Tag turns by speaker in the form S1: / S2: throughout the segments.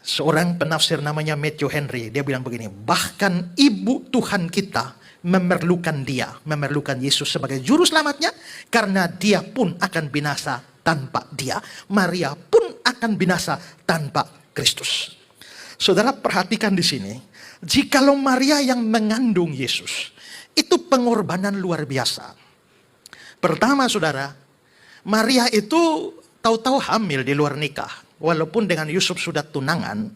S1: Seorang penafsir namanya Matthew Henry, dia bilang begini, bahkan ibu Tuhan kita memerlukan dia, memerlukan Yesus sebagai juru selamatnya, karena dia pun akan binasa tanpa dia. Maria pun akan binasa tanpa Kristus. Saudara perhatikan di sini, jikalau Maria yang mengandung Yesus, itu pengorbanan luar biasa. Pertama saudara, Maria itu tahu-tahu hamil di luar nikah. Walaupun dengan Yusuf sudah tunangan,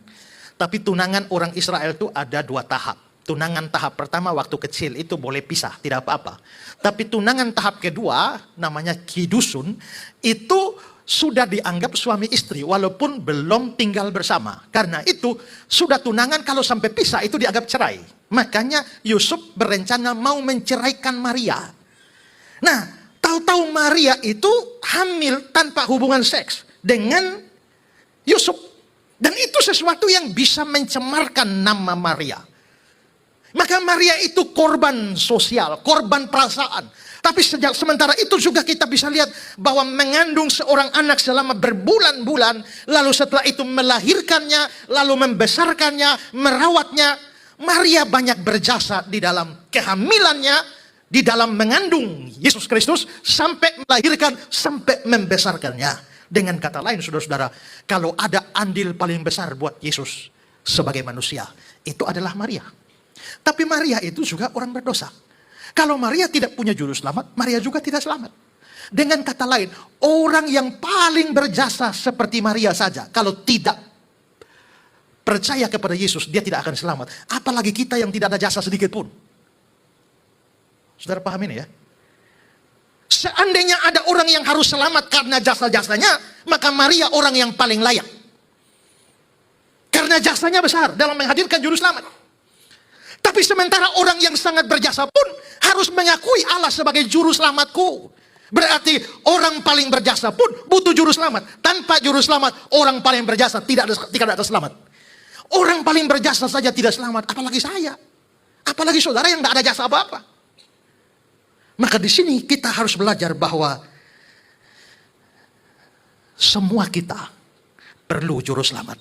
S1: tapi tunangan orang Israel itu ada 2 tahap. Tunangan tahap pertama waktu kecil itu boleh pisah, tidak apa-apa. Tapi tunangan tahap kedua, namanya kidusun, itu sudah dianggap suami istri walaupun belum tinggal bersama. Karena itu sudah tunangan, kalau sampai pisah itu dianggap cerai. Makanya Yusuf berencana mau menceraikan Maria. Nah, tahu-tahu Maria itu hamil tanpa hubungan seks dengan Yusuf. Dan itu sesuatu yang bisa mencemarkan nama Maria. Maka Maria itu korban sosial, korban perasaan. Tapi sementara itu juga kita bisa lihat bahwa mengandung seorang anak selama berbulan-bulan, lalu setelah itu melahirkannya, lalu membesarkannya, merawatnya. Maria banyak berjasa di dalam kehamilannya, di dalam mengandung Yesus Kristus, sampai melahirkan, sampai membesarkannya. Dengan kata lain saudara-saudara, kalau ada andil paling besar buat Yesus sebagai manusia, itu adalah Maria. Tapi Maria itu juga orang berdosa. Kalau Maria tidak punya juru selamat, Maria juga tidak selamat. Dengan kata lain, orang yang paling berjasa seperti Maria saja, kalau tidak percaya kepada Yesus, dia tidak akan selamat. Apalagi kita yang tidak ada jasa sedikit pun. Saudara paham ini ya? Seandainya ada orang yang harus selamat karena jasa-jasanya, maka Maria orang yang paling layak. Karena jasanya besar dalam menghadirkan juru selamat. Tapi sementara orang yang sangat berjasa pun harus mengakui Allah sebagai juru selamatku. Berarti orang paling berjasa pun butuh juru selamat. Tanpa juru selamat, orang paling berjasa tidak ada selamat. Orang paling berjasa saja tidak selamat, apalagi saya. Apalagi saudara yang tidak ada jasa apa-apa. Maka di sini kita harus belajar bahwa semua kita perlu juru selamat.